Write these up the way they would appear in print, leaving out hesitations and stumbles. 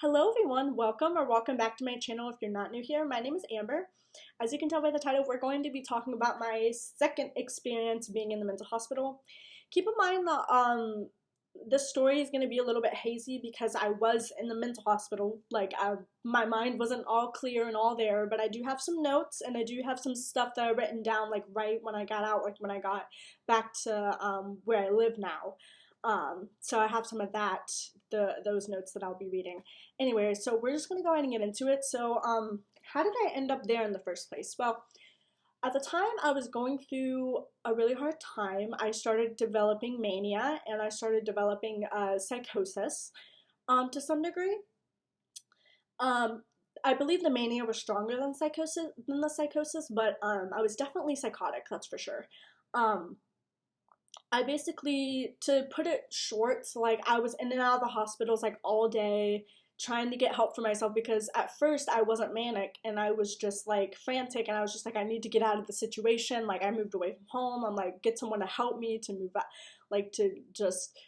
Hello everyone, welcome back to my channel if you're not new here. My name is Amber. As you can tell by the title, we're going to be talking about my second experience being in the mental hospital. Keep in mind that this story is going to be a little bit hazy because I was in the mental hospital. My mind wasn't all clear and all there, but I do have some notes and I do have some stuff that I written down right when I got out, when I got back to where I live now. So I have some of those notes that I'll be reading. Anyway, so we're just going to go ahead and get into it. So, how did I end up there in the first place? Well, at the time I was going through a really hard time. I started developing mania and I started developing psychosis to some degree. I believe the mania was stronger than the psychosis, but I was definitely psychotic, that's for sure. I basically, to put it short, I was in and out of the hospitals all day trying to get help for myself because at first I wasn't manic and I was just frantic and I was just I need to get out of the situation. I moved away from home. I'm get someone to help me to move out, to just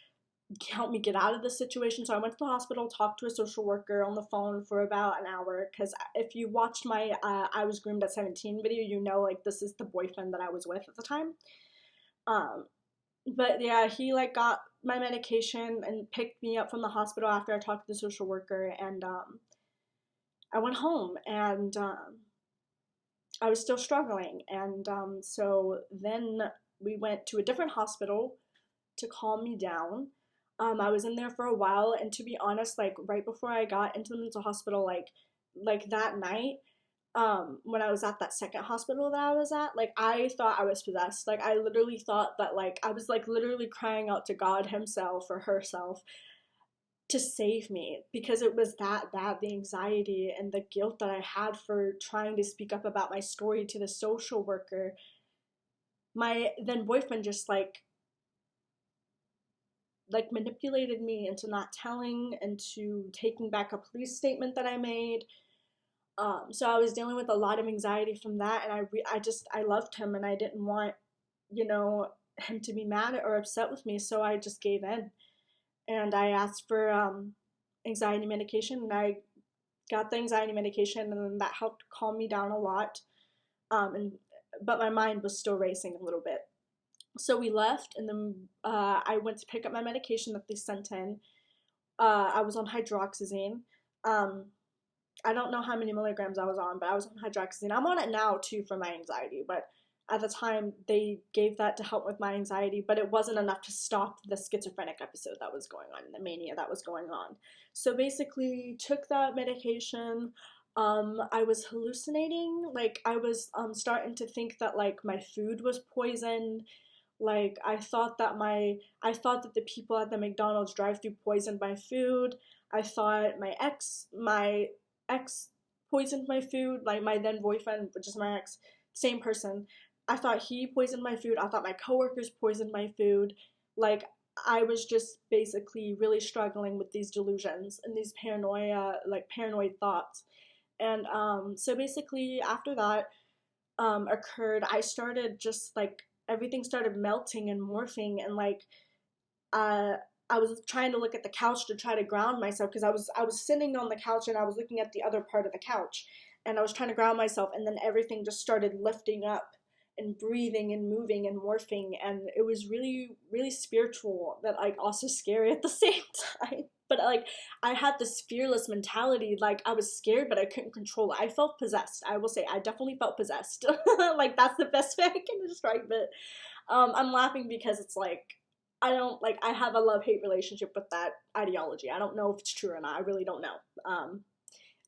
help me get out of the situation. So I went to the hospital, talked to a social worker on the phone for about an hour because if you watched my I was groomed at 17 video, you know this is the boyfriend that I was with at the time. But yeah, he got my medication and picked me up from the hospital after I talked to the social worker, and I went home, and I was still struggling, and so then we went to a different hospital to calm me down. I was in there for a while, and to be honest, right before I got into the mental hospital, that night, when I was at that second hospital that I was at, I thought I was possessed. I literally thought that, I was, literally crying out to God himself or herself to save me because it was that bad, the anxiety and the guilt that I had for trying to speak up about my story to the social worker. My then boyfriend just, manipulated me into not telling and to taking back a police statement that I made. So I was dealing with a lot of anxiety from that, and I loved him, and I didn't want, him to be mad or upset with me, so I just gave in, and I asked for anxiety medication, and I got the anxiety medication, and then that helped calm me down a lot, but my mind was still racing a little bit. So we left, and then I went to pick up my medication that they sent in. I was on hydroxyzine. I don't know how many milligrams I was on, but I was on hydroxyzine. I'm on it now too for my anxiety, but at the time they gave that to help with my anxiety, but it wasn't enough to stop the schizophrenic episode that was going on and the mania that was going on. So basically, took that medication. I was hallucinating. I was starting to think that my food was poisoned. I thought that the people at the McDonald's drive-thru poisoned my food. I thought my ex poisoned my food, my then boyfriend, which is my ex, same person. I thought he poisoned my food. I thought my coworkers poisoned my food. I was just basically really struggling with these delusions and these paranoid thoughts. And so basically after that occurred, I started just everything started melting and morphing, and uh I was trying to look at the couch to try to ground myself because I was sitting on the couch and I was looking at the other part of the couch, and I was trying to ground myself, and then everything just started lifting up and breathing and moving and morphing, and it was really, really spiritual, but also scary at the same time. But I had this fearless mentality. I was scared, but I couldn't control it. I felt possessed. I will say I definitely felt possessed. That's the best way I can describe it. I'm laughing because it's I don't I have a love-hate relationship with that ideology. I don't know if it's true or not. I really don't know.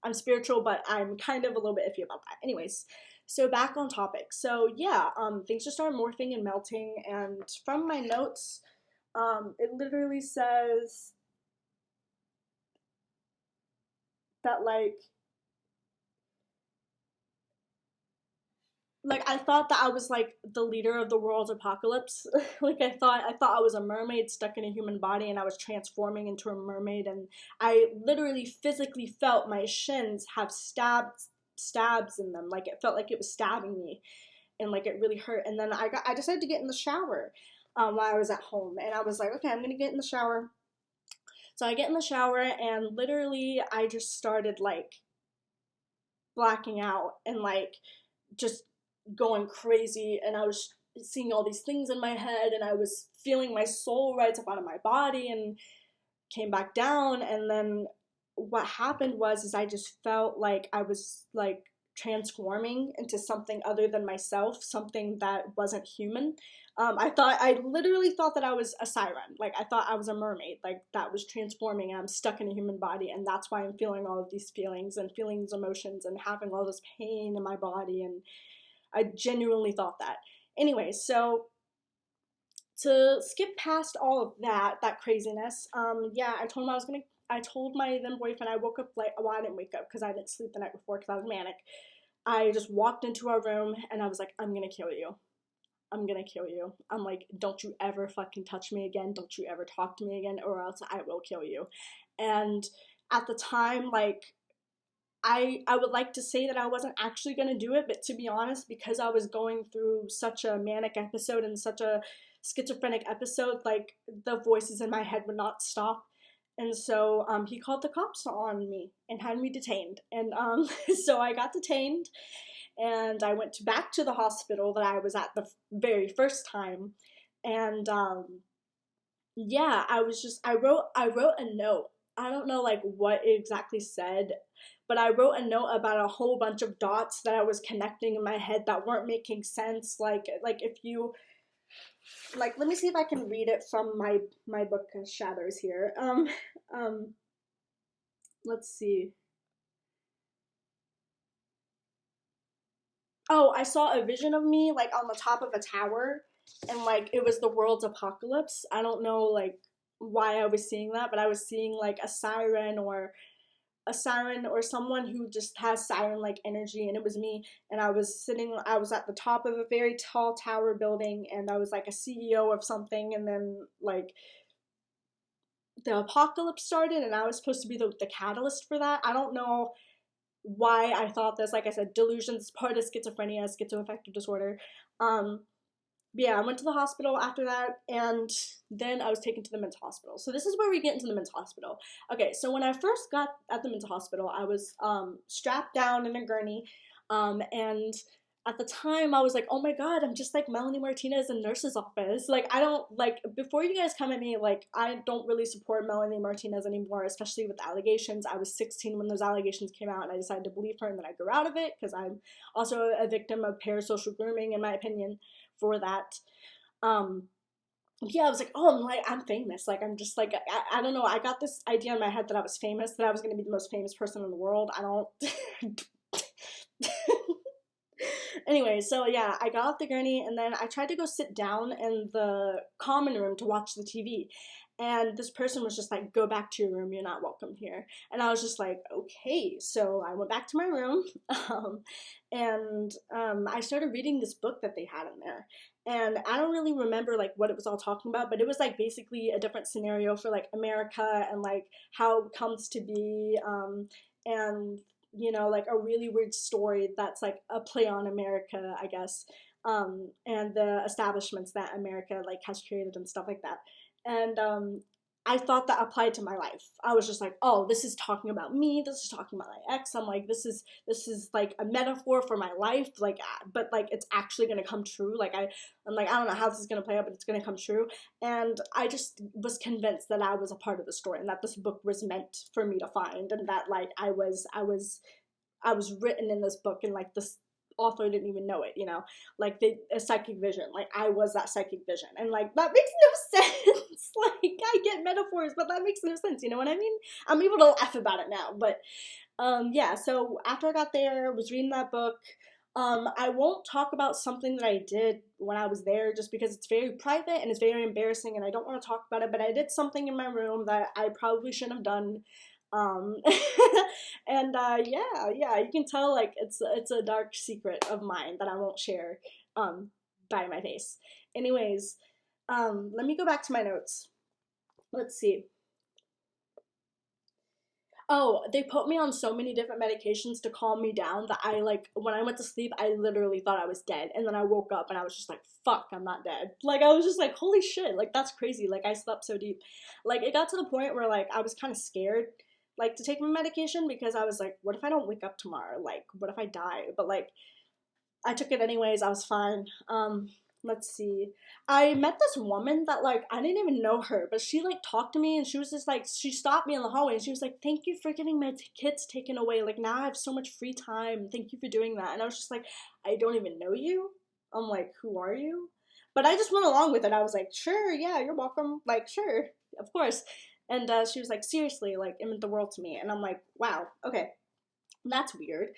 I'm spiritual, but I'm kind of a little bit iffy about that. Anyways, so back on topic. So yeah, things just started morphing and melting, and from my notes, it literally says that I thought that I was the leader of the world's apocalypse. I thought I was a mermaid stuck in a human body, and I was transforming into a mermaid, and I literally physically felt my shins have stabs in them. It felt like it was stabbing me, and it really hurt. And then I decided to get in the shower while I was at home, and I was okay, I'm gonna get in the shower. So I get in the shower and literally I just started like blacking out and like just going crazy, and I was seeing all these things in my head, and I was feeling my soul rise up out of my body and came back down. And then what happened was is I just felt like I was like transforming into something other than myself, something that wasn't human. I literally thought that I was a siren. Like I thought I was a mermaid, like that was transforming and I'm stuck in a human body, and that's why I'm feeling all of these feelings and feeling these emotions and having all this pain in my body. And I genuinely thought that. Anyway, so to skip past all of that craziness, yeah, I told my then boyfriend. I woke up like, well, I didn't wake up because I didn't sleep the night before because I was manic. I just walked into our room and I was like, I'm gonna kill you. I'm gonna kill you. I'm like, don't you ever fucking touch me again. Don't you ever talk to me again, or else I will kill you. And at the time, like, I would like to say that I wasn't actually gonna do it, but to be honest, because I was going through such a manic episode and such a schizophrenic episode, like the voices in my head would not stop. And so he called the cops on me and had me detained. And so I got detained, and I went back to the hospital that I was at the very first time. And yeah, I wrote a note. I don't know like what it exactly said, but I wrote a note about a whole bunch of dots that I was connecting in my head that weren't making sense. Like if you like, let me see if I can read it from my book Shadows here. Um let's see. Oh, I saw a vision of me like on the top of a tower, and like it was the world's apocalypse. I don't know like why I was seeing that, but I was seeing like a siren or someone who just has siren like energy, and it was me. And I was at the top of a very tall tower building, and I was like a CEO of something, and then like the apocalypse started, and I was supposed to be the catalyst for that. I don't know why I thought this. Like I said, delusions, part of schizophrenia, schizoaffective disorder. Um, yeah, I went to the hospital after that, and then I was taken to the mental hospital. So this is where we get into the mental hospital. Okay, so when I first got at the mental hospital, I was strapped down in a gurney, and at the time I was like, oh my god, I'm just like Melanie Martinez in nurse's office. Like I don't like, before you guys come at me, like I don't really support Melanie Martinez anymore, especially with allegations. I was 16 when those allegations came out, and I decided to believe her, and then I grew out of it because I'm also a victim of parasocial grooming, in my opinion, for that. Um, yeah, I was like, oh, I'm famous. Like, I'm just like, I don't know. I got this idea in my head that I was famous, that I was going to be the most famous person in the world. I don't. Anyway, so yeah, I got off the gurney, and then I tried to go sit down in the common room to watch the TV. And this person was just like, go back to your room, you're not welcome here. And I was just like, okay. So I went back to my room, and I started reading this book that they had in there. And I don't really remember like what it was all talking about, but it was like basically a different scenario for like America and like how it comes to be, and like a really weird story that's like a play on America, I guess, and the establishments that America like has created and stuff like that. And I thought that applied to my life. I was just like, oh, this is talking about me. This is talking about my ex. I'm like, this is like a metaphor for my life. Like, but like it's actually gonna come true. Like I'm like, I don't know how this is gonna play out, but it's gonna come true. And I just was convinced that I was a part of the story, and that this book was meant for me to find, and that like I was written in this book, and like this author didn't even know it, like a psychic vision. Like I was that psychic vision, and like that makes no sense. Like I get metaphors, but that makes no sense. You know what I mean? I'm able to laugh about it now, but yeah. So after I got there, was reading that book. I won't talk about something that I did when I was there, just because it's very private and it's very embarrassing, and I don't want to talk about it. But I did something in my room that I probably shouldn't have done. um and yeah, you can tell like it's a dark secret of mine that I won't share by my face. Anyways, let me go back to my notes. Let's see. Oh, they put me on so many different medications to calm me down that I like when I went to sleep, I literally thought I was dead. And then I woke up and I was just like, fuck, I'm not dead. Like I was just like, holy shit, like that's crazy. Like I slept so deep. Like it got to the point where like I was kind of scared like to take my medication because I was like, what if I don't wake up tomorrow? Like what if I die? But like I took it anyways. I was fine. Let's see. I met this woman that like I didn't even know her, but she like talked to me and she was just like she stopped me in the hallway and she was like, "Thank you for getting my kids taken away. Like now I have so much free time. Thank you for doing that." And I was just like, "I don't even know you." I'm like, "Who are you?" But I just went along with it. I was like, "Sure, yeah, you're welcome. Like, sure, of course." And she was like, "Seriously, like it meant the world to me." And I'm like, "Wow, okay, that's weird."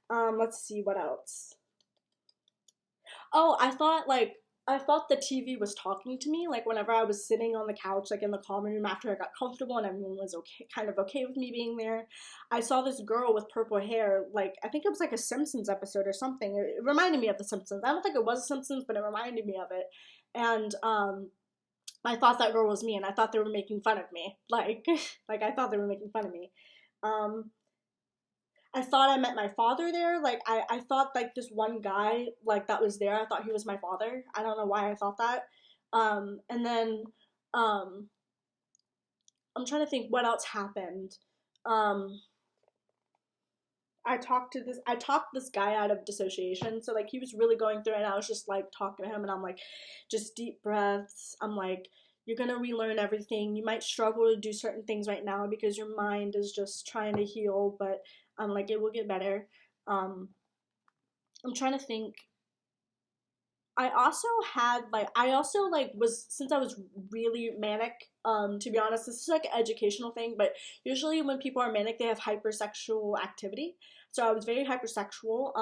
Let's see what else. Oh, I thought the TV was talking to me like whenever I was sitting on the couch like in the common room after I got comfortable and everyone was okay kind of okay with me being there. I saw this girl with purple hair, like I think it was like a Simpsons episode or something. It reminded me of the Simpsons. I don't think it was a Simpsons, but it reminded me of it. And I thought that girl was me and I thought they were making fun of me. Like like I thought they were making fun of me. Um I thought I met my father there. Like I thought like this one guy like that was there. I thought he was my father. I don't know why I thought that. And then um I'm trying to think what else happened. Um I talked this guy out of dissociation. So like he was really going through it and I was just like talking to him and I'm like just deep breaths. I'm like you're going to relearn everything. You might struggle to do certain things right now because your mind is just trying to heal, but I'm like it will get better. Um I'm trying to think. I also like was since I was really manic. To be honest, this is like an educational thing, but usually when people are manic, they have hypersexual activity. So I was very hypersexual.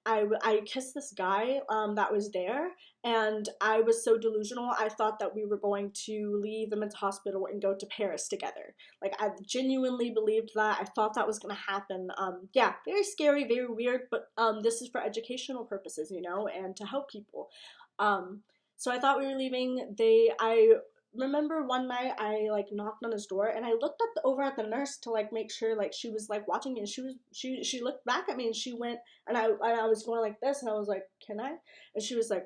I kissed this guy that was there, and I was so delusional. I thought that we were going to leave the mental hospital and go to Paris together. Like I genuinely believed that. I thought that was gonna happen. Yeah, very scary, very weird, but this is for educational purposes, you know, and to help people. Um, so I thought we were leaving. I remember one night I like knocked on his door and I looked over at the nurse to like make sure like she was like watching me and she looked back at me and she went and I was going like this and I was like, "Can I?" And she was like,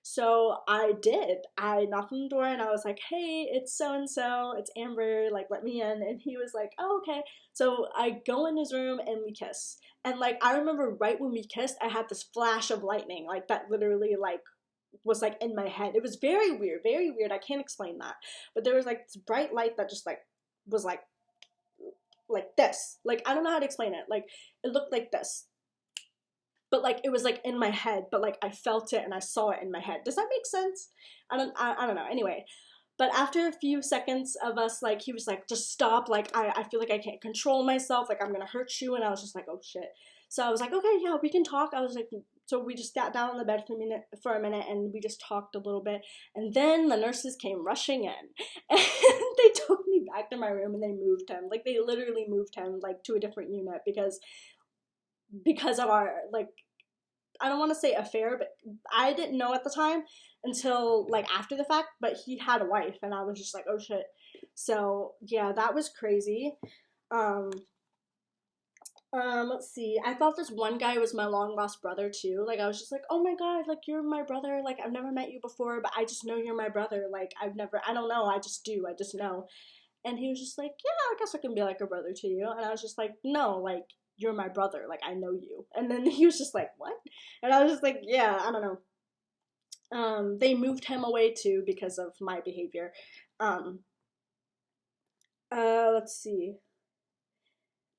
so I did. I knocked on the door and I was like, "Hey, it's so and so. It's Amber. Like, let me in." And he was like, "Oh, okay." So I go in his room and we kiss. And like I remember right when we kissed, I had this flash of lightning, like that literally like was like in my head. It was very weird, very weird. I can't explain that. But there was like this bright light that just like was like this. Like I don't know how to explain it. Like it looked like this but like it was like in my head, but like I felt it and I saw it in my head. Does that make sense? I don't know. Anyway, but after a few seconds of us like he was like just stop like I feel like I can't control myself like I'm gonna hurt you and I was just like oh shit. So I was like okay yeah we can talk. I was like so we just sat down on the bed for a minute and we just talked a little bit and then the nurses came rushing in and they took me back to my room and they moved him like they literally moved him like to a different unit because of our like I don't want to say affair, but I didn't know at the time until like after the fact. But he had a wife, and I was just like, oh shit. So yeah, that was crazy. Um, let's see. I thought this one guy was my long lost brother too. Like I was just like, oh my god, like you're my brother. Like I've never met you before, but I just know you're my brother. Like I don't know. I just do. I just know. And he was just like, yeah, I guess I can be like a brother to you. And I was just like, no, like you're my brother. Like I know you. And then he was just like, what? And I was just like, yeah, I don't know. They moved him away too because of my behavior. Um, let's see.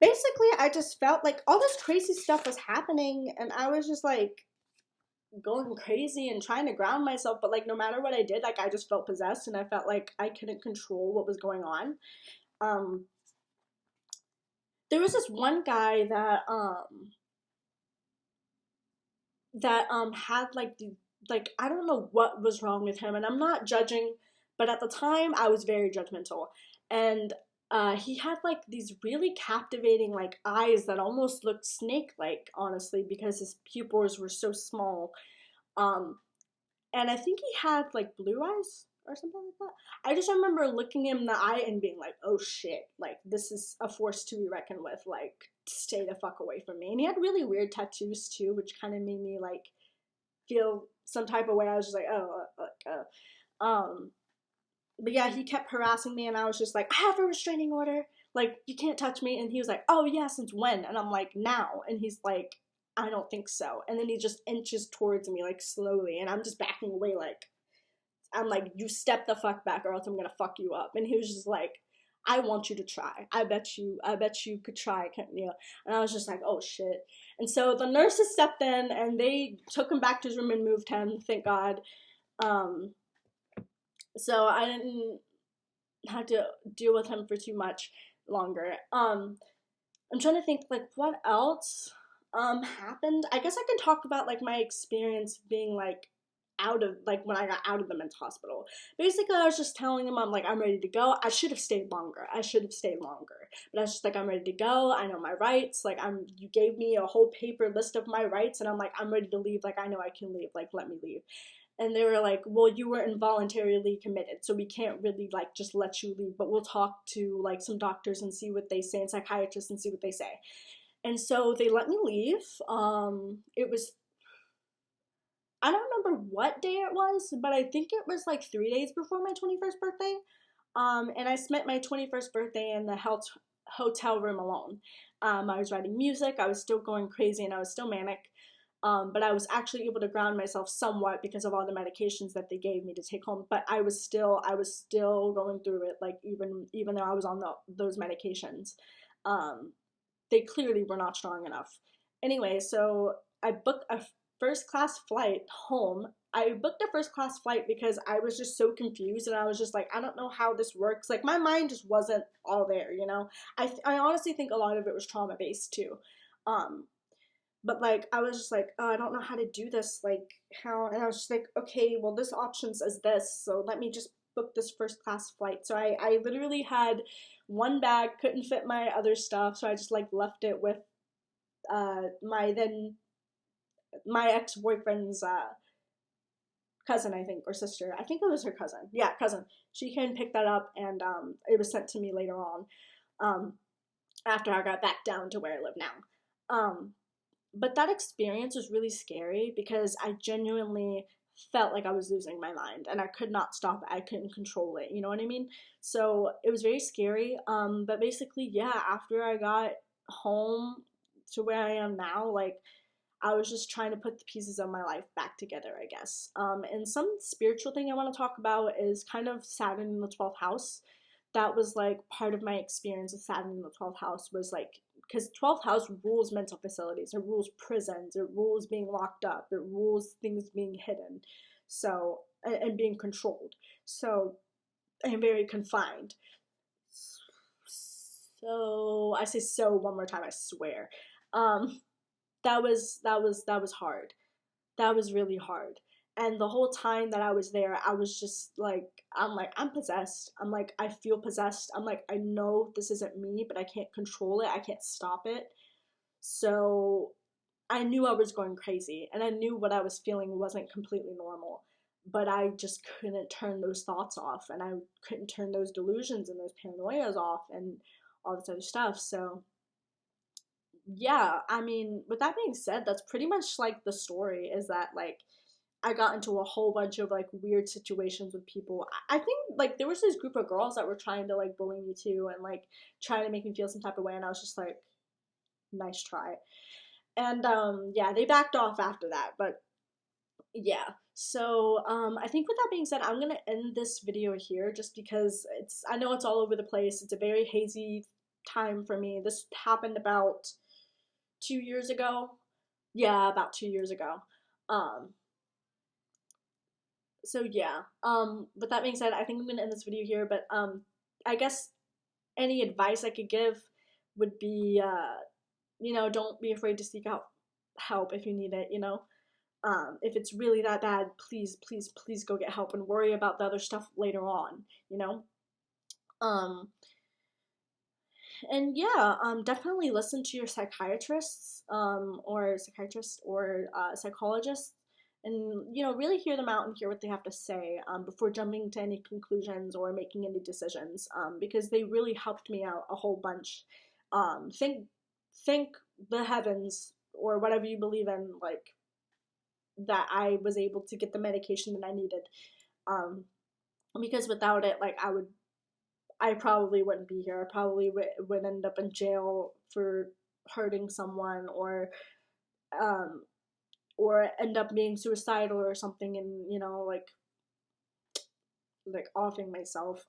Basically, I just felt like all this crazy stuff was happening, and I was just like going crazy and trying to ground myself. But like, no matter what I did, like I just felt possessed, and I felt like I couldn't control what was going on. Um, there was this one guy that had like the like I don't know what was wrong with him and I'm not judging but at the time I was very judgmental and he had like these really captivating like eyes that almost looked snake like honestly because his pupils were so small um and I think he had like blue eyes or something like that. I just remember looking him in the eye and being like, oh shit, like this is a force to be reckoned with, like stay the fuck away from me. And he had really weird tattoos too, which kind of made me like feel some type of way. I was just like, oh, but yeah, he kept harassing me, and I was just like, I have a restraining order. Like, you can't touch me. And he was like, oh yeah, since when? And I'm like, now. And he's like, I don't think so. And then he just inches towards me, like, slowly, and I'm just backing away, like, I'm like, you step the fuck back or else I'm gonna fuck you up. And he was just like, I want you to try. I bet you could try, couldn't you? And I was just like, oh shit. And so the nurses stepped in and they took him back to his room and moved him, thank God. So I didn't have to deal with him for too much longer. I'm trying to think like what else happened. I guess I can talk about like my experience being like out of like when I got out of the mental hospital. Basically, I was just telling him I'm ready to go. I should have stayed longer. But I was just like, I'm ready to go. I know my rights. Like you gave me a whole paper list of my rights, and I'm like, I'm ready to leave. Like I know I can leave. Like let me leave. And they were like, well, you were involuntarily committed, so we can't really like just let you leave, but we'll talk to like some doctors and see what they say, and psychiatrists and see what they say. And so they let me leave. It was, I don't remember what day it was, but I think it was like 3 days before my 21st birthday. And I spent my 21st birthday in the hotel room alone. I was writing music, I was still going crazy, and I was still manic. But I was actually able to ground myself somewhat because of all the medications that they gave me to take home. But I was still going through it, like even though I was on those medications. They clearly were not strong enough. Anyway, so I booked a first class flight home. I booked a first class flight because I was just so confused, and I was just like, I don't know how this works. Like my mind just wasn't all there, you know. I honestly think a lot of it was trauma based too. But like I was just like, oh, I don't know how to do this, like how. And I was just like, okay, well this option says this, so let me just book this first class flight. So I literally had one bag, couldn't fit my other stuff, so I just like left it with my ex-boyfriend's cousin, I think, or sister. I think it was her cousin. Yeah, cousin. She came and picked that up, and it was sent to me later on, after I got back down to where I live now. But that experience was really scary because I genuinely felt like I was losing my mind, and I could not stop it. I couldn't control it. You know what I mean? So it was very scary. But basically, yeah, after I got home to where I am now, like I was just trying to put the pieces of my life back together, I guess. And some spiritual thing I want to talk about is kind of Saturn in the 12th house. That was like part of my experience with Saturn in the 12th house was like, because 12th house rules mental facilities, it rules prisons, it rules being locked up, it rules things being hidden, so, and being controlled. So, and very confined. So, I say so one more time, I swear. That was hard. That was really hard. And the whole time that I was there, I was just like, I'm possessed. I'm like, I feel possessed. I'm like, I know this isn't me, but I can't control it. I can't stop it. So I knew I was going crazy, and I knew what I was feeling wasn't completely normal. But I just couldn't turn those thoughts off, and I couldn't turn those delusions and those paranoias off, and all this other stuff. So yeah, I mean, with that being said, that's pretty much like the story is that like I got into a whole bunch of like weird situations with people. I think like there was this group of girls that were trying to like bully me too and like trying to make me feel some type of way, and I was just like, nice try. And yeah, they backed off after that, but yeah. So I think with that being said, I'm gonna end this video here just because I know it's all over the place. It's a very hazy time for me. This happened about 2 years ago. Yeah, about 2 years ago. Um, so yeah. With that being said, I think I'm gonna end this video here. But I guess any advice I could give would be, don't be afraid to seek out help if you need it. If it's really that bad, please, please, please go get help and worry about the other stuff later on. Um, and yeah, definitely listen to your psychiatrists, or psychiatrist or psychologist, and really hear them out and hear what they have to say before jumping to any conclusions or making any decisions, because they really helped me out a whole bunch. Thank the heavens or whatever you believe in, like, that I was able to get the medication that I needed, um, because without it, like, I probably wouldn't be here. I probably would end up in jail for hurting someone, um, or end up being suicidal or something, and like offing myself.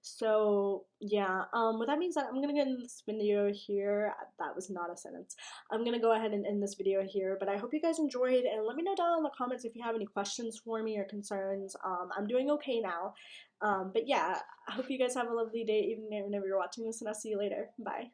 So yeah. With that being said, I'm gonna get in this video here. That was not a sentence. I'm gonna go ahead and end this video here. But I hope you guys enjoyed, and let me know down in the comments if you have any questions for me or concerns. I'm doing okay now. But yeah, I hope you guys have a lovely day, even whenever you're watching this, and I'll see you later. Bye.